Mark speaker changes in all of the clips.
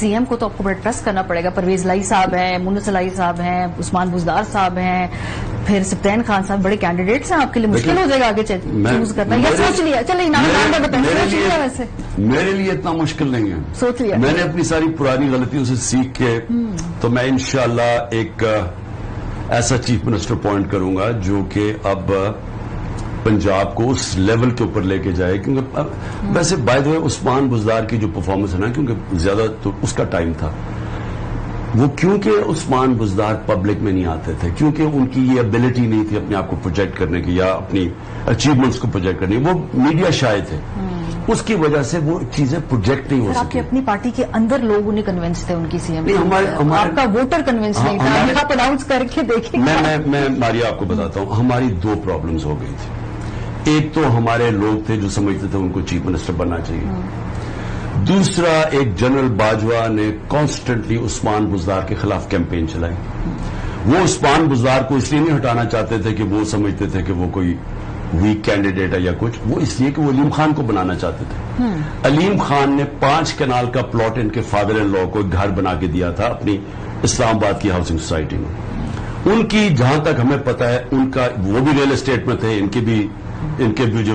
Speaker 1: CM को तो आपको बड़ा ट्रस्ट करना पड़ेगा. परवेज लाई साहब हैं, मुन्नस लाई साहब हैं, उस्मान बुजदार साहब हैं, फिर सप्तान खान साहब, बड़े कैंडिडेट्स हैं आपके लिए. मुश्किल हो जाएगा आगे चूज करना. या सोच लिया? चलिए नाम बताइए. वैसे
Speaker 2: मेरे लिए इतना मुश्किल नहीं है.
Speaker 1: सोच लिया.
Speaker 2: मैंने अपनी सारी पुरानी गलतियों से सीख के तो मैं इंशाल्लाह एक ऐसा चीफ मिनिस्टर अपॉइंट करूंगा जो कि अब पंजाब को उस लेवल के ऊपर लेके जाए. क्योंकि वैसे by the way Usman Buzdar की जो परफॉर्मेंस है ना, क्योंकि ज्यादा तो उसका टाइम था, वो क्योंकि उस्मान बुजदार पब्लिक में नहीं आते थे, क्योंकि उनकी ये एबिलिटी नहीं थी अपने आप को प्रोजेक्ट करने की या अपनी अचीवमेंट्स को प्रोजेक्ट करने की. वो मीडिया शाय थे, उसकी वजह से वो चीजें प्रोजेक्ट नहीं हो
Speaker 1: सकती.
Speaker 2: सकती.
Speaker 1: अपनी पार्टी के अंदर लोग उन्हें कन्विंस थे उनकी सीएम. आपका वोटर कन्विंस नहीं था. आप अनाउंस करके देखिए.
Speaker 2: मैं मारिया आपको बताता हूँ, हमारी दो प्रॉब्लम्स हो गई थी. एक तो हमारे लोग थे जो समझते थे उनको चीफ मिनिस्टर बनना चाहिए. दूसरा, एक जनरल बाजवा ने कॉन्स्टेंटली उस्मान बुजदार के खिलाफ कैंपेन चलाई. वो उस्मान बुजदार को इसलिए नहीं हटाना चाहते थे कि वो समझते थे कि वो कोई वीक कैंडिडेट है या कुछ, वो इसलिए कि वो अलीम खान को बनाना चाहते थे. अलीम खान ने 5 कनाल का प्लॉट इनके फादर इन लॉ को घर बना के दिया था अपनी इस्लामाबाद की हाउसिंग सोसाइटी में. उनकी जहां तक हमें पता है, उनका वो भी रियल एस्टेट में थे, इनके भी जो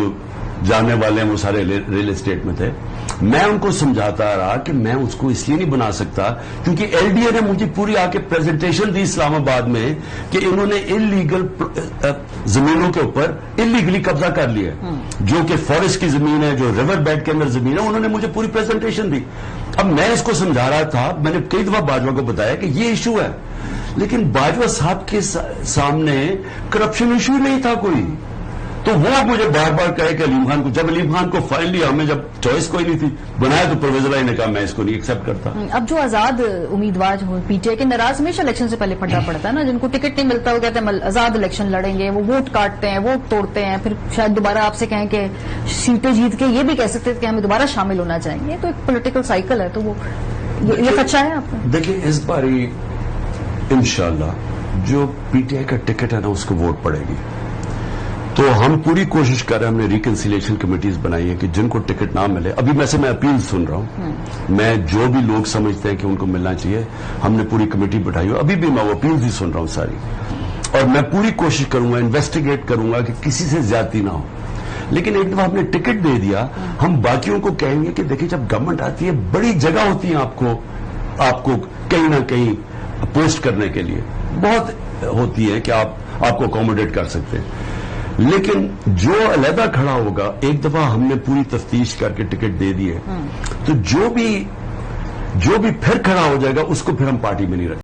Speaker 2: जानने वाले हैं वो सारे रियल एस्टेट में थे. मैं उनको समझाता रहा कि मैं उसको इसलिए नहीं बना सकता क्योंकि एलडीए ने मुझे पूरी आके प्रेजेंटेशन दी इस्लामाबाद में कि इन्होंने इलीगल जमीनों के ऊपर इलीगली कब्जा कर लिया है, जो कि फॉरेस्ट की जमीन है, जो रिवर बेड के अंदर जमीन है. उन्होंने मुझे पूरी प्रेजेंटेशन दी. अब मैं इसको समझा रहा था, मैंने कई दफा बाजवा को बताया कि ये इशू है, लेकिन बाजवा साहब के सामने करप्शन इशू नहीं था कोई. तो वो मुझे बार बार कहे कि अलीम खान को, जब अलीम खान को फाइनली हमें जब चॉइस कोई नहीं थी बनाया, तो परवेज लाई ने कहा मैं इसको नहीं एक्सेप्ट करता.
Speaker 1: अब जो आजाद उम्मीदवार हो पीटीआई के, नाराज हमेशा इलेक्शन से पहले फटा पड़ता है ना. जिनको टिकट नहीं मिलता वो कहते हैं आजाद इलेक्शन लड़ेंगे, वो वोट काटते हैं, वोट तोड़ते हैं, फिर शायद दोबारा आपसे कहें कि सीटें जीत के ये भी कह सकते थे कि हमें दोबारा शामिल होना चाहेंगे. तो एक पोलिटिकल साइकिल है. तो वो ये खदशा है आपका?
Speaker 2: देखिए, इस बारी इंशाल्लाह जो पीटीआई का टिकट है ना उसको वोट पड़ेगी. तो हम पूरी कोशिश कर रहे हैं, हमने रिकंसिलिएशन कमेटीज बनाई है कि जिनको टिकट ना मिले, अभी वैसे मैं अपील सुन रहा हूं, मैं जो भी लोग समझते हैं कि उनको मिलना चाहिए, हमने पूरी कमेटी बैठाई है. अभी भी मैं वो अपील भी सुन रहा हूं सारी, और मैं पूरी कोशिश करूंगा, इन्वेस्टिगेट करूंगा कि किसी से ज्यादती ना हो. लेकिन एक दफा हमने टिकट दे दिया, हम बाकियों को कहेंगे कि देखिए जब गवर्नमेंट आती है बड़ी जगह होती है आपको कहीं ना कहीं पोस्ट करने के लिए बहुत होती है कि आपको अकोमोडेट कर सकते हैं. लेकिन जो अलहदा खड़ा होगा, एक दफा हमने पूरी तफ्तीश करके टिकट दे दिए, तो जो भी फिर खड़ा हो जाएगा उसको फिर हम पार्टी में नहीं रखेंगे.